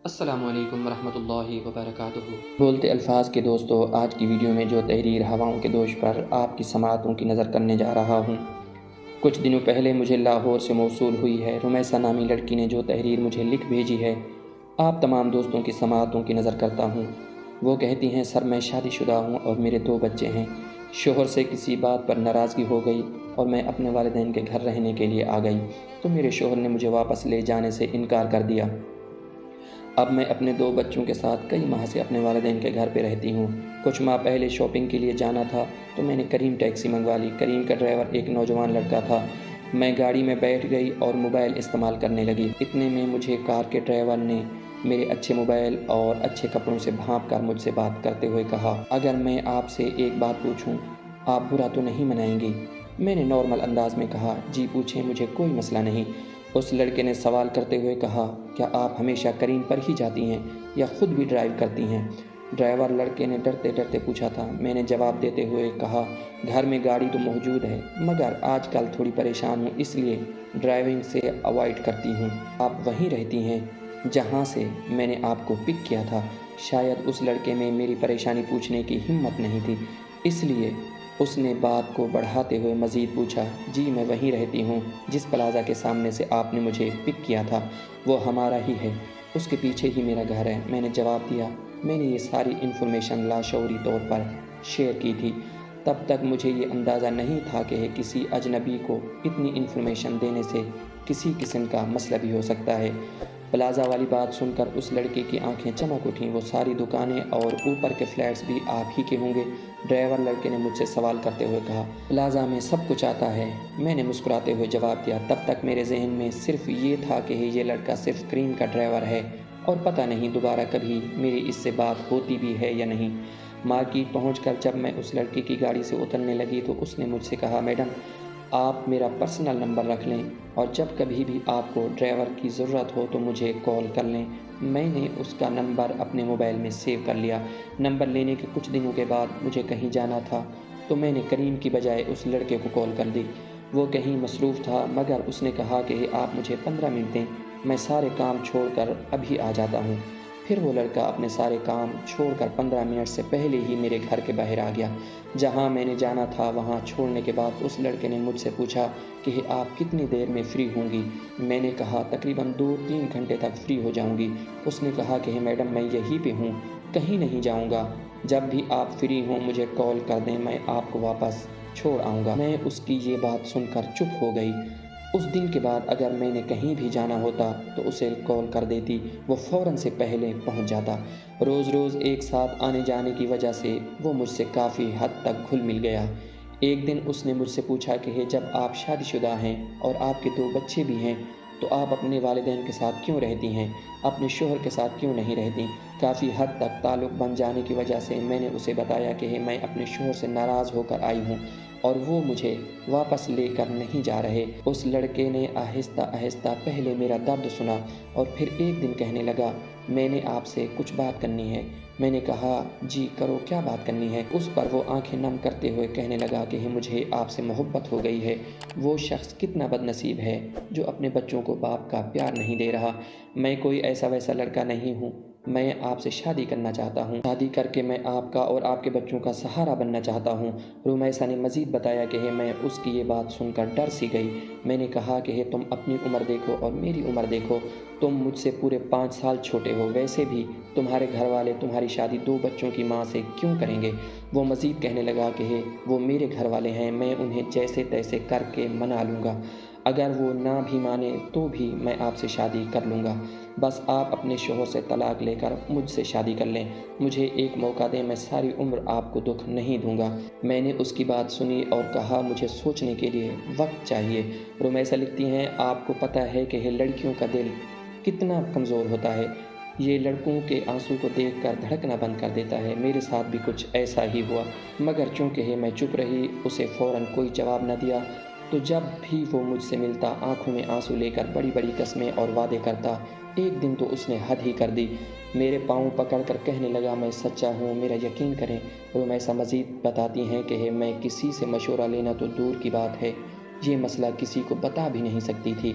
السلام علیکم ورحمۃ اللہ وبرکاتہ۔ بولتے الفاظ کے دوستو، آج کی ویڈیو میں جو تحریر ہواؤں کے دوش پر آپ کی سماعتوں کی نظر کرنے جا رہا ہوں، کچھ دنوں پہلے مجھے لاہور سے موصول ہوئی ہے۔ رمیسہ نامی لڑکی نے جو تحریر مجھے لکھ بھیجی ہے، آپ تمام دوستوں کی سماعتوں کی نظر کرتا ہوں۔ وہ کہتی ہیں، سر میں شادی شدہ ہوں اور میرے 2 بچے ہیں۔ شوہر سے کسی بات پر ناراضگی ہو گئی اور میں اپنے والدین کے گھر رہنے کے لیے آ گئی، تو میرے شوہر نے مجھے واپس لے جانے سے انکار کر دیا۔ اب میں اپنے 2 بچوں کے ساتھ کئی ماہ سے اپنے والدین کے گھر پہ رہتی ہوں۔ کچھ ماہ پہلے شاپنگ کے لیے جانا تھا تو میں نے کریم ٹیکسی منگوا لی۔ کریم کا ڈرائیور ایک نوجوان لڑکا تھا۔ میں گاڑی میں بیٹھ گئی اور موبائل استعمال کرنے لگی۔ اتنے میں مجھے کار کے ڈرائیور نے میرے اچھے موبائل اور اچھے کپڑوں سے بھانپ کر مجھ سے بات کرتے ہوئے کہا، اگر میں آپ سے ایک بات پوچھوں، آپ برا تو نہیں منائیں گی؟ میں نے نارمل انداز میں کہا، جی پوچھیں، مجھے کوئی مسئلہ نہیں۔ اس لڑکے نے سوال کرتے ہوئے کہا، کیا آپ ہمیشہ کریم پر ہی جاتی ہیں یا خود بھی ڈرائیو کرتی ہیں؟ ڈرائیور لڑکے نے ڈرتے ڈرتے پوچھا تھا۔ میں نے جواب دیتے ہوئے کہا، گھر میں گاڑی تو موجود ہے، مگر آج کل تھوڑی پریشان ہوں، اس لیے ڈرائیونگ سے اوائڈ کرتی ہوں۔ آپ وہیں رہتی ہیں جہاں سے میں نے آپ کو پک کیا تھا؟ شاید اس لڑکے میں میری پریشانی پوچھنے کی ہمت نہیں تھی، اس لیے اس نے بات کو بڑھاتے ہوئے مزید پوچھا، جی میں وہیں رہتی ہوں جس پلازا کے سامنے سے آپ نے مجھے پک کیا تھا، وہ ہمارا ہی ہے، اس کے پیچھے ہی میرا گھر ہے۔ میں نے جواب دیا، میں نے یہ ساری انفارمیشن لاشعوری طور پر شیئر کی تھی۔ تب تک مجھے یہ اندازہ نہیں تھا کہ کسی اجنبی کو اتنی انفارمیشن دینے سے کسی قسم کا مسئلہ بھی ہو سکتا ہے۔ پلازا والی بات سن کر اس لڑکے کی آنکھیں چمک اٹھیں۔ وہ ساری دکانیں اور اوپر کے فلیٹس بھی آپ ہی کے ہوں گے؟ ڈرائیور لڑکے نے مجھ سے سوال کرتے ہوئے کہا، پلازا میں سب کچھ آتا ہے۔ میں نے مسکراتے ہوئے جواب دیا۔ تب تک میرے ذہن میں صرف یہ تھا کہ یہ لڑکا صرف کریم کا ڈرائیور ہے اور پتہ نہیں دوبارہ کبھی میری اس سے بات ہوتی بھی ہے یا نہیں۔ مارکیٹ پہنچ کر جب میں اس لڑکے کی گاڑی سے اترنے لگی تو اس نے مجھ سے کہا، میڈم آپ میرا پرسنل نمبر رکھ لیں اور جب کبھی بھی آپ کو ڈرائیور کی ضرورت ہو تو مجھے کال کر لیں۔ میں نے اس کا نمبر اپنے موبائل میں سیو کر لیا۔ نمبر لینے کے کچھ دنوں کے بعد مجھے کہیں جانا تھا تو میں نے کریم کی بجائے اس لڑکے کو کال کر دی۔ وہ کہیں مصروف تھا، مگر اس نے کہا کہ آپ مجھے 15 منٹ دیں، میں سارے کام چھوڑ کر ابھی آ جاتا ہوں۔ پھر وہ لڑکا اپنے سارے کام چھوڑ کر 15 منٹ سے پہلے ہی میرے گھر کے باہر آ گیا۔ جہاں میں نے جانا تھا وہاں چھوڑنے کے بعد اس لڑکے نے مجھ سے پوچھا کہ آپ کتنی دیر میں فری ہوں گی؟ میں نے کہا، تقریباً 2-3 گھنٹے تک فری ہو جاؤں گی۔ اس نے کہا کہ میڈم میں یہیں پہ ہوں، کہیں نہیں جاؤں گا، جب بھی آپ فری ہوں مجھے کال کر دیں، میں آپ کو واپس چھوڑ آؤں گا۔ میں اس کی یہ بات سن کر چپ ہو گئی۔ اس دن کے بعد اگر میں نے کہیں بھی جانا ہوتا تو اسے کال کر دیتی، وہ فوراً سے پہلے پہنچ جاتا۔ روز روز ایک ساتھ آنے جانے کی وجہ سے وہ مجھ سے کافی حد تک گھل مل گیا۔ ایک دن اس نے مجھ سے پوچھا کہ جب آپ شادی شدہ ہیں اور آپ کے 2 بچے بھی ہیں تو آپ اپنے والدین کے ساتھ کیوں رہتی ہیں، اپنے شوہر کے ساتھ کیوں نہیں رہتی؟ کافی حد تک تعلق بن جانے کی وجہ سے میں نے اسے بتایا کہ میں اپنے شوہر سے ناراض ہو کر آئی ہوں اور وہ مجھے واپس لے کر نہیں جا رہے۔ اس لڑکے نے آہستہ آہستہ پہلے میرا درد سنا اور پھر ایک دن کہنے لگا، میں نے آپ سے کچھ بات کرنی ہے۔ میں نے کہا، جی کرو، کیا بات کرنی ہے؟ اس پر وہ آنکھیں نم کرتے ہوئے کہنے لگا کہ مجھے آپ سے محبت ہو گئی ہے۔ وہ شخص کتنا بد نصیب ہے جو اپنے بچوں کو باپ کا پیار نہیں دے رہا۔ میں کوئی ایسا ویسا لڑکا نہیں ہوں، میں آپ سے شادی کرنا چاہتا ہوں۔ شادی کر کے میں آپ کا اور آپ کے بچوں کا سہارا بننا چاہتا ہوں۔ رمیسہ نے مزید بتایا کہ میں اس کی یہ بات سن کر ڈر سی گئی۔ میں نے کہا کہ تم اپنی عمر دیکھو اور میری عمر دیکھو، تم مجھ سے پورے 5 سال چھوٹے ہو، ویسے بھی تمہارے گھر والے تمہاری شادی 2 بچوں کی ماں سے کیوں کریں گے؟ وہ مزید کہنے لگا کہ وہ میرے گھر والے ہیں، میں انہیں جیسے تیسے کر کے منا لوں گا، اگر وہ نہ بھی مانے تو بھی میں آپ سے شادی کر لوں گا، بس آپ اپنے شوہر سے طلاق لے کر مجھ سے شادی کر لیں، مجھے ایک موقع دیں، میں ساری عمر آپ کو دکھ نہیں دوں گا۔ میں نے اس کی بات سنی اور کہا، مجھے سوچنے کے لیے وقت چاہیے۔ رمیسہ لکھتی ہیں، آپ کو پتہ ہے کہ لڑکیوں کا دل کتنا کمزور ہوتا ہے، یہ لڑکوں کے آنسو کو دیکھ کر دھڑکنا بند کر دیتا ہے۔ میرے ساتھ بھی کچھ ایسا ہی ہوا، مگر چونکہ میں چپ رہی، اسے فوراً کوئی جواب نہ دیا، تو جب بھی وہ مجھ سے ملتا آنکھوں میں آنسو لے کر بڑی بڑی قسمیں اور وعدے کرتا۔ ایک دن تو اس نے حد ہی کر دی، میرے پاؤں پکڑ کر کہنے لگا، میں سچا ہوں، میرا یقین کریں۔ رمیسہ مزید بتاتی ہیں کہ میں کسی سے مشورہ لینا تو دور کی بات ہے، یہ مسئلہ کسی کو بتا بھی نہیں سکتی تھی۔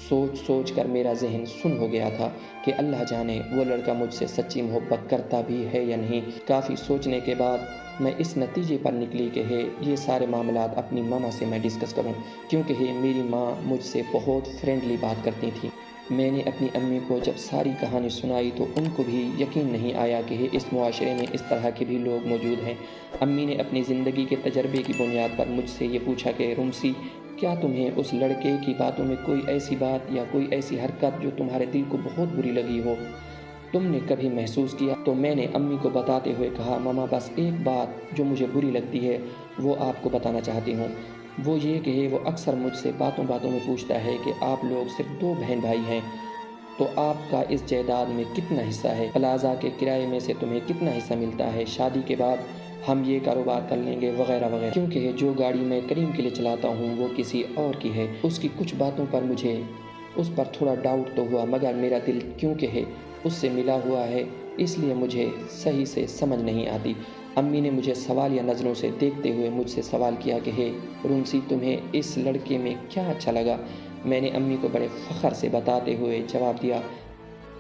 سوچ سوچ کر میرا ذہن سن ہو گیا تھا کہ اللہ جانے وہ لڑکا مجھ سے سچی محبت کرتا بھی ہے یا نہیں۔ کافی سوچنے کے بعد میں اس نتیجے پر نکلی کہ یہ سارے معاملات اپنی ماما سے میں ڈسکس کروں، کیونکہ میری ماں مجھ سے بہت فرینڈلی بات کرتی تھی۔ میں نے اپنی امی کو جب ساری کہانی سنائی تو ان کو بھی یقین نہیں آیا کہ اس معاشرے میں اس طرح کے بھی لوگ موجود ہیں۔ امی نے اپنی زندگی کے تجربے کی بنیاد پر مجھ سے یہ پوچھا کہ رمسی، کیا تمہیں اس لڑکے کی باتوں میں کوئی ایسی بات یا کوئی ایسی حرکت جو تمہارے دل کو بہت بری لگی ہو، تم نے کبھی محسوس کیا؟ تو میں نے امی کو بتاتے ہوئے کہا، ماما بس ایک بات جو مجھے بری لگتی ہے وہ آپ کو بتانا چاہتی ہوں۔ وہ یہ کہ وہ اکثر مجھ سے باتوں باتوں میں پوچھتا ہے کہ آپ لوگ صرف 2 بہن بھائی ہیں تو آپ کا اس جائیداد میں کتنا حصہ ہے، پلازا کے کرائے میں سے تمہیں کتنا حصہ ملتا ہے، شادی کے بعد ہم یہ کاروبار کر لیں گے وغیرہ وغیرہ۔ کیونکہ جو گاڑی میں کریم کے لیے چلاتا ہوں وہ کسی اور کی ہے۔ اس کی کچھ باتوں پر مجھے اس پر تھوڑا ڈاؤٹ تو ہوا، مگر میرا دل کیونکہ اس سے ملا ہوا ہے اس لیے مجھے صحیح سے سمجھ نہیں آتی۔ امی نے مجھے سوالیہ نظروں سے دیکھتے ہوئے مجھ سے سوال کیا کہ رمسی، تمہیں اس لڑکے میں کیا اچھا لگا؟ میں نے امی کو بڑے فخر سے بتاتے ہوئے جواب دیا،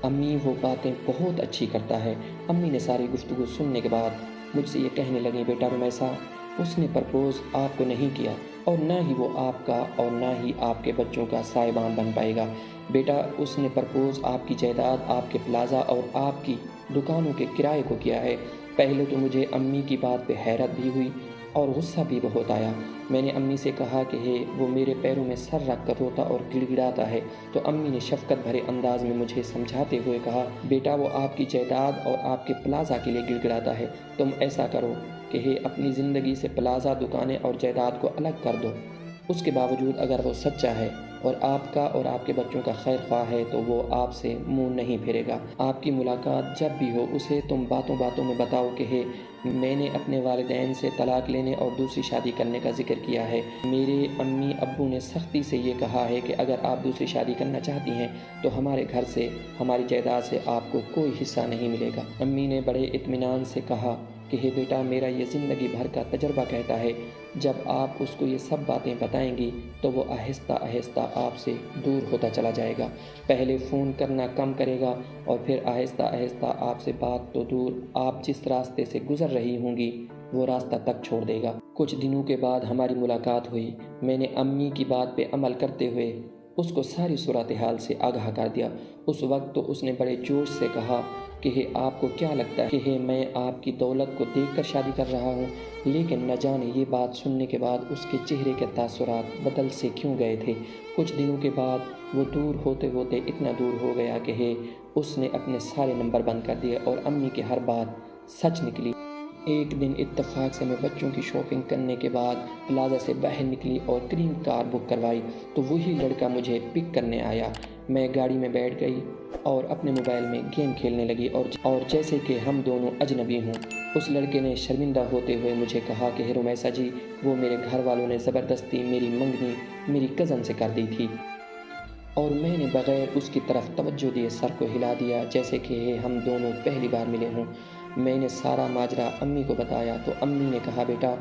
امی وہ باتیں بہت اچھی کرتا ہے۔ امی نے ساری گفتگو سننے کے بعد مجھ سے یہ کہنے لگیں، بیٹا رمیسا، اس نے پرپوز آپ کو نہیں کیا اور نہ ہی وہ آپ کا اور نہ ہی آپ کے بچوں کا سائبان بن پائے گا۔ بیٹا اس نے پرپوز آپ کی جائیداد، آپ کے پلازا اور آپ کی دکانوں کے کرائے کو کیا ہے۔ پہلے تو مجھے امی کی بات پہ حیرت بھی ہوئی اور غصہ بھی بہت آیا۔ میں نے امی سے کہا کہ وہ میرے پیروں میں سر رکھ کر روتا اور گڑ گڑاتا ہے، تو امی نے شفقت بھرے انداز میں مجھے سمجھاتے ہوئے کہا، بیٹا وہ آپ کی جائیداد اور آپ کے پلازا کے لیے گڑ گڑاتا ہے، تم ایسا کرو کہ اپنی زندگی سے پلازا، دکانیں اور جائیداد کو الگ کر دو۔ اس کے باوجود اگر وہ سچا ہے اور آپ کا اور آپ کے بچوں کا خیر خواہ ہے تو وہ آپ سے منہ نہیں پھیرے گا۔ آپ کی ملاقات جب بھی ہو اسے تم باتوں باتوں میں بتاؤ کہ میں نے اپنے والدین سے طلاق لینے اور دوسری شادی کرنے کا ذکر کیا ہے۔ میرے امی ابو نے سختی سے یہ کہا ہے کہ اگر آپ دوسری شادی کرنا چاہتی ہیں تو ہمارے گھر سے، ہماری جائیداد سے آپ کو کوئی حصہ نہیں ملے گا۔ امی نے بڑے اطمینان سے کہا کہ بیٹا میرا یہ زندگی بھر کا تجربہ کہتا ہے جب آپ اس کو یہ سب باتیں بتائیں گی تو وہ آہستہ آہستہ آپ سے دور ہوتا چلا جائے گا۔ پہلے فون کرنا کم کرے گا اور پھر آہستہ آہستہ آپ سے بات تو دور، آپ جس راستے سے گزر رہی ہوں گی وہ راستہ تک چھوڑ دے گا۔ کچھ دنوں کے بعد ہماری ملاقات ہوئی۔ میں نے امی کی بات پہ عمل کرتے ہوئے اس کو ساری صورتحال سے آگاہ کر دیا۔ اس وقت تو اس نے بڑے جوش سے کہا کہ آپ کو کیا لگتا ہے کہ میں آپ کی دولت کو دیکھ کر شادی کر رہا ہوں؟ لیکن نہ جانے یہ بات سننے کے بعد اس کے چہرے کے تاثرات بدل سے کیوں گئے تھے۔ کچھ دنوں کے بعد وہ دور ہوتے ہوتے اتنا دور ہو گیا کہ اس نے اپنے سارے نمبر بند کر دیے اور امی کی ہر بات سچ نکلی۔ ایک دن اتفاق سے میں بچوں کی شاپنگ کرنے کے بعد پلازا سے باہر نکلی اور کریم کار بک کروائی تو وہی لڑکا مجھے پک کرنے آیا۔ میں گاڑی میں بیٹھ گئی اور اپنے موبائل میں گیم کھیلنے لگی اور جیسے کہ ہم دونوں اجنبی ہوں۔ اس لڑکے نے شرمندہ ہوتے ہوئے مجھے کہا کہ رمیسا جی، وہ میرے گھر والوں نے زبردستی میری منگنی میری کزن سے کر دی تھی، اور میں نے بغیر اس کی طرف توجہ دیے سر کو ہلا دیا جیسے کہ ہم دونوں پہلی بار ملے ہوں۔ میں نے سارا ماجرا امی کو بتایا تو امی نے کہا، بیٹا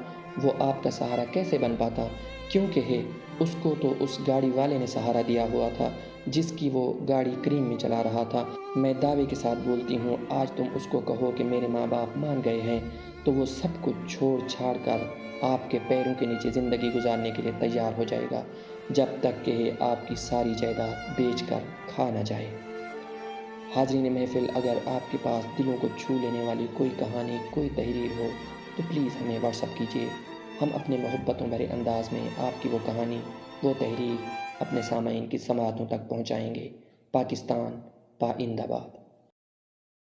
وہ آپ کا سہارا کیسے بن پاتا، کیونکہ اس کو تو اس گاڑی والے نے سہارا دیا ہوا تھا جس کی وہ گاڑی کریم میں چلا رہا تھا۔ میں دعوے کے ساتھ بولتی ہوں آج تم اس کو کہو کہ میرے ماں باپ مان گئے ہیں تو وہ سب کچھ چھوڑ چھاڑ کر آپ کے پیروں کے نیچے زندگی گزارنے کے لیے تیار ہو جائے گا جب تک کہ آپ کی ساری جائیداد بیچ کر کھا نہ جائے۔ حاضرین محفل، اگر آپ کے پاس دلوں کو چھو لینے والی کوئی کہانی، کوئی تحریر ہو تو پلیز ہمیں واٹس ایپ کیجیے۔ ہم اپنے محبتوں بھرے انداز میں آپ کی وہ کہانی، وہ تحریر اپنے سامعین کی سماعتوں تک پہنچائیں گے۔ پاکستان پائندہ باد۔